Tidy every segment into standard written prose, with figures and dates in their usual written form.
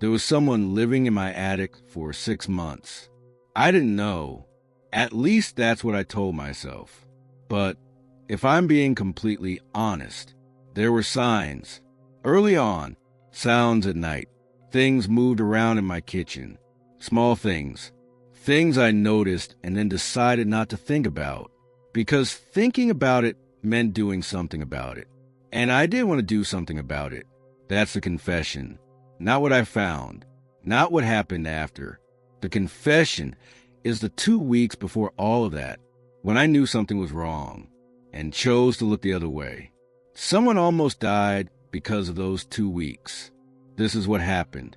There was someone living in my attic for 6 months. I didn't know. At least that's what I told myself. But if I'm being completely honest, there were signs. Early on, sounds at night. Things moved around in my kitchen. Small things. Things I noticed and then decided not to think about. Because thinking about it meant doing something about it. And I did want to do something about it. That's the confession. Not what I found. Not what happened after. The confession is the 2 weeks before all of that, when I knew something was wrong and chose to look the other way. Someone almost died because of those 2 weeks. This is what happened.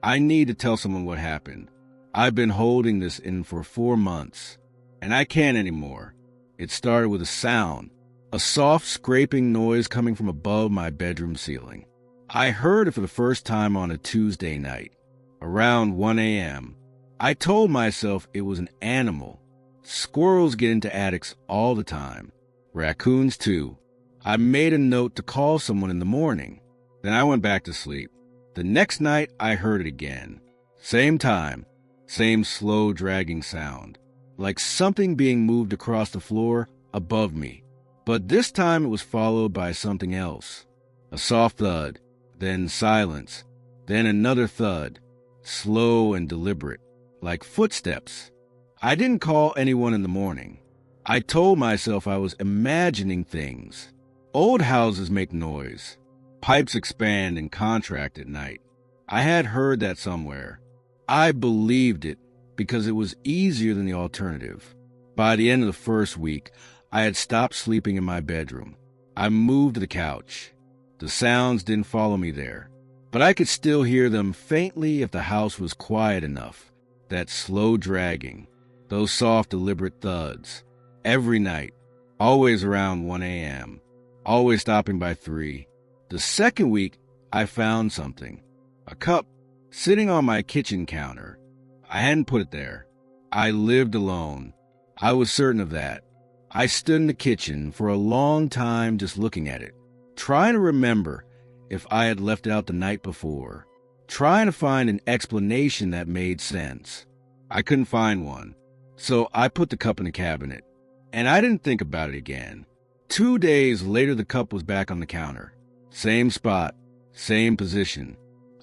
I need to tell someone what happened. I've been holding this in for 4 months, and I can't anymore. It started with a sound, a soft scraping noise coming from above my bedroom ceiling. I heard it for the first time on a Tuesday night, around 1 a.m. I told myself it was an animal. Squirrels get into attics all the time. Raccoons too. I made a note to call someone in the morning. Then I went back to sleep. The next night I heard it again. Same time, same slow dragging sound, like something being moved across the floor above me. But this time it was followed by something else. A soft thud, then silence, then another thud, slow and deliberate, like footsteps. I didn't call anyone in the morning. I told myself I was imagining things. Old houses make noise. Pipes expand and contract at night. I had heard that somewhere. I believed it because it was easier than the alternative. By the end of the first week, I had stopped sleeping in my bedroom. I moved to the couch. The sounds didn't follow me there, but I could still hear them faintly if the house was quiet enough. That slow dragging, those soft, deliberate thuds. Every night, always around 1 a.m., always stopping by 3. The second week, I found something. A cup sitting on my kitchen counter. I hadn't put it there. I lived alone. I was certain of that. I stood in the kitchen for a long time just looking at it, trying to remember if I had left it out the night before, trying to find an explanation that made sense. I couldn't find one, so I put the cup in the cabinet, and I didn't think about it again. 2 days later, the cup was back on the counter. Same spot, same position.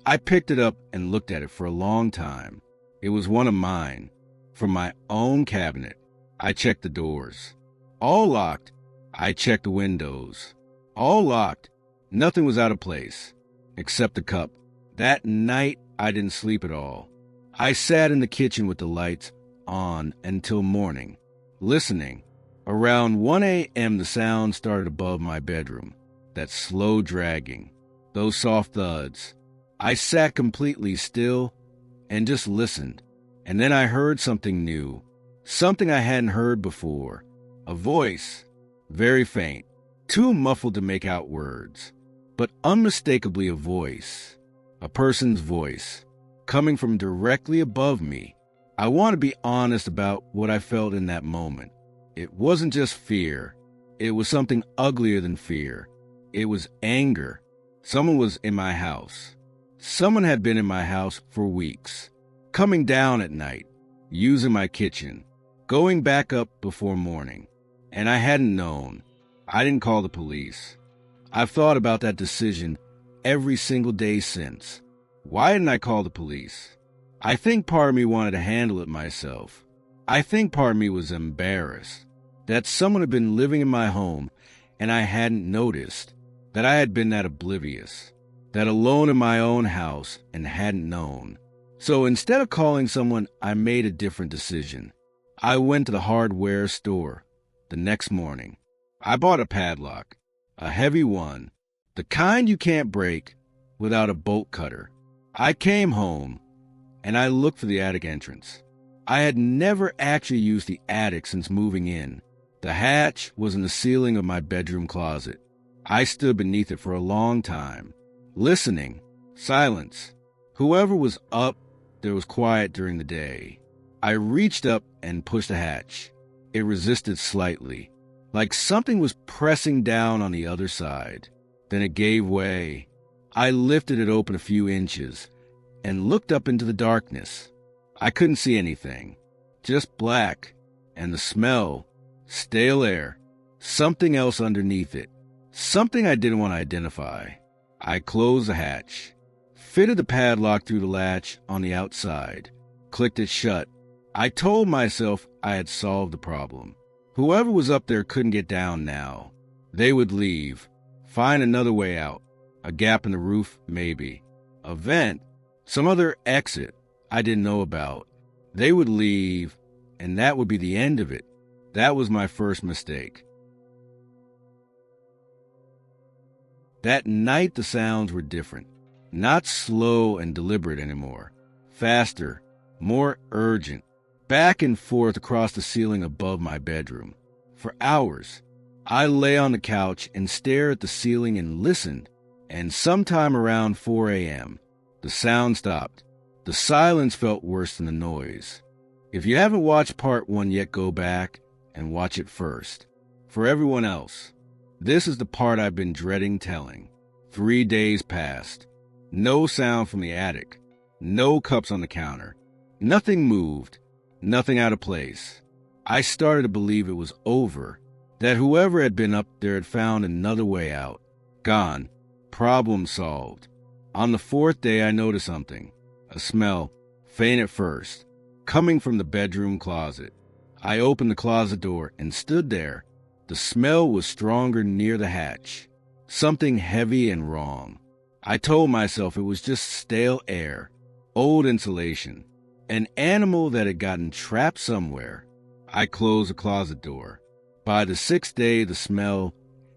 I picked it up and looked at it for a long time. It was one of mine, from my own cabinet. I checked the doors. All locked. I checked the windows. All locked. Nothing was out of place, except the cup. That night, I didn't sleep at all. I sat in the kitchen with the lights on until morning, listening. Around 1 a.m., the sound started above my bedroom. That slow dragging, those soft thuds. I sat completely still and just listened. And then I heard something new, something I hadn't heard before. A voice, very faint, too muffled to make out words, but unmistakably a voice, a person's voice, coming from directly above me. I want to be honest about what I felt in that moment. It wasn't just fear. It was something uglier than fear. It was anger. Someone was in my house. Someone had been in my house for weeks, coming down at night, using my kitchen, going back up before morning. And I hadn't known. I didn't call the police. I've thought about that decision every single day since. Why didn't I call the police? I think part of me wanted to handle it myself. I think part of me was embarrassed that someone had been living in my home and I hadn't noticed, that I had been that oblivious, that alone in my own house and hadn't known. So instead of calling someone, I made a different decision. I went to the hardware store the next morning. I bought a padlock, a heavy one, the kind you can't break without a bolt cutter. I came home and I looked for the attic entrance. I had never actually used the attic since moving in. The hatch was in the ceiling of my bedroom closet. I stood beneath it for a long time, listening. Silence. Whoever was up, there was quiet during the day. I reached up and pushed the hatch. It resisted slightly, like something was pressing down on the other side. Then it gave way. I lifted it open a few inches, and looked up into the darkness. I couldn't see anything, just black, and the smell, stale air, something else underneath it, something I didn't want to identify. I closed the hatch, fitted the padlock through the latch on the outside, clicked it shut. I told myself I had solved the problem. Whoever was up there couldn't get down now. They would leave, find another way out, a gap in the roof, maybe, a vent, some other exit I didn't know about. They would leave, and that would be the end of it. That was my first mistake. That night the sounds were different, not slow and deliberate anymore, faster, more urgent, back and forth across the ceiling above my bedroom. For hours, I lay on the couch and stared at the ceiling and listened, and sometime around 4 a.m., the sound stopped. The silence felt worse than the noise. If you haven't watched part 1 yet, go back and watch it first. For everyone else, this is the part I've been dreading telling. 3 days passed. No sound from the attic. No cups on the counter. Nothing moved. Nothing out of place. I started to believe it was over, that whoever had been up there had found another way out. Gone. Problem solved. On the 4th day, I noticed something. A smell, faint at first, coming from the bedroom closet. I opened the closet door and stood there. The smell was stronger near the hatch. Something heavy and wrong. I told myself it was just stale air, old insulation, an animal that had gotten trapped somewhere. I closed the closet door. By the 6th day, the smell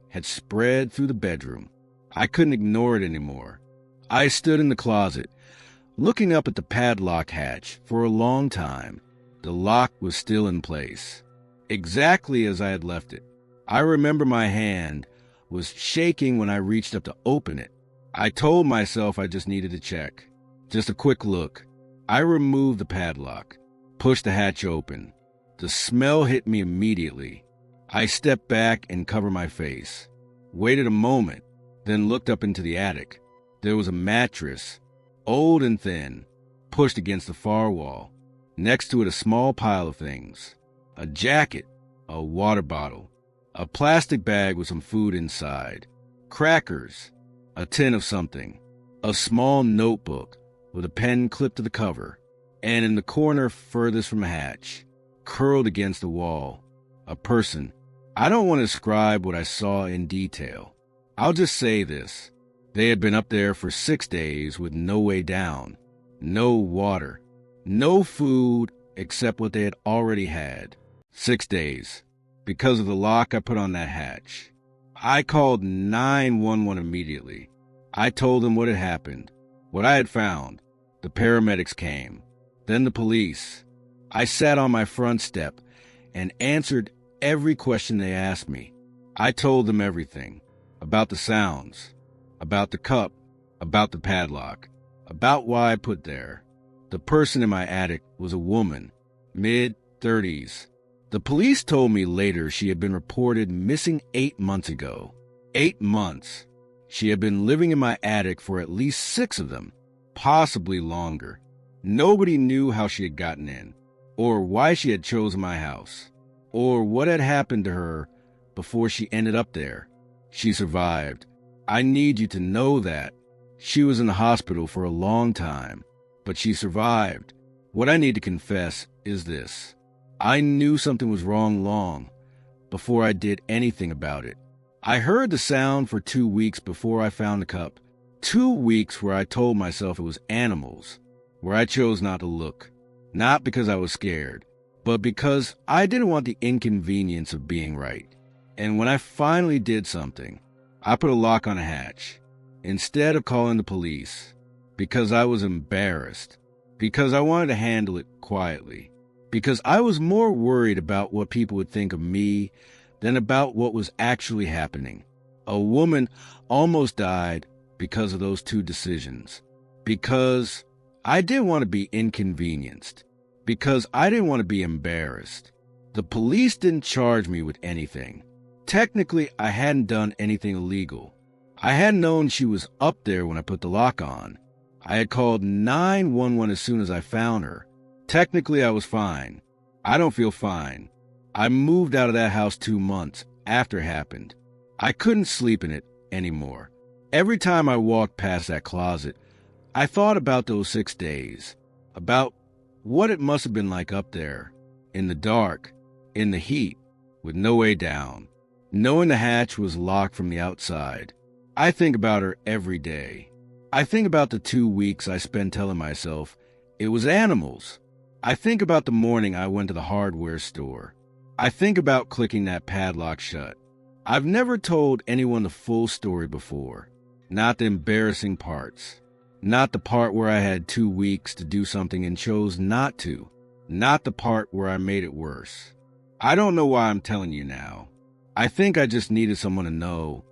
had spread through the bedroom. I couldn't ignore it anymore. I stood in the closet, looking up at the padlock hatch for a long time. The lock was still in place, exactly as I had left it. I remember my hand was shaking when I reached up to open it. I told myself I just needed to check. Just a quick look. I removed the padlock, pushed the hatch open. The smell hit me immediately. I stepped back and covered my face, waited a moment, then looked up into the attic. There was a mattress, old and thin, pushed against the far wall. Next to it, a small pile of things. A jacket, a water bottle, a plastic bag with some food inside, crackers, a tin of something, a small notebook with a pen clipped to the cover, and in the corner furthest from the hatch, curled against the wall, a person. I don't want to describe what I saw in detail. I'll just say this. They had been up there for 6 days with no way down, no water, no food except what they had already had. 6 days. Because of the lock I put on that hatch. I called 911 immediately. I told them what had happened, what I had found. The paramedics came, then the police. I sat on my front step and answered every question they asked me. I told them everything, about the sounds, about the cup, about the padlock, about why I put there. The person in my attic was a woman, mid-30s. The police told me later she had been reported missing 8 months ago. 8 months. She had been living in my attic for at least 6 of them, possibly longer. Nobody knew how she had gotten in, or why she had chosen my house, or what had happened to her before she ended up there. She survived. I need you to know that. She was in the hospital for a long time, but she survived. What I need to confess is this. I knew something was wrong long before I did anything about it. I heard the sound for 2 weeks before I found the cup. 2 weeks where I told myself it was animals, where I chose not to look. Not because I was scared, but because I didn't want the inconvenience of being right. And when I finally did something, I put a lock on a hatch, instead of calling the police, because I was embarrassed, because I wanted to handle it quietly, because I was more worried about what people would think of me than about what was actually happening. A woman almost died because of those 2 decisions, because I didn't want to be inconvenienced, because I didn't want to be embarrassed. The police didn't charge me with anything. Technically, I hadn't done anything illegal. I hadn't known she was up there when I put the lock on. I had called 911 as soon as I found her. Technically, I was fine. I don't feel fine. I moved out of that house 2 months after it happened. I couldn't sleep in it anymore. Every time I walked past that closet, I thought about those 6 days, about what it must have been like up there, in the dark, in the heat, with no way down, knowing the hatch was locked from the outside. I think about her every day. I think about the 2 weeks I spent telling myself it was animals. I think about the morning I went to the hardware store. I think about clicking that padlock shut. I've never told anyone the full story before, not the embarrassing parts, not the part where I had 2 weeks to do something and chose not to, not the part where I made it worse. I don't know why I'm telling you now. I think I just needed someone to know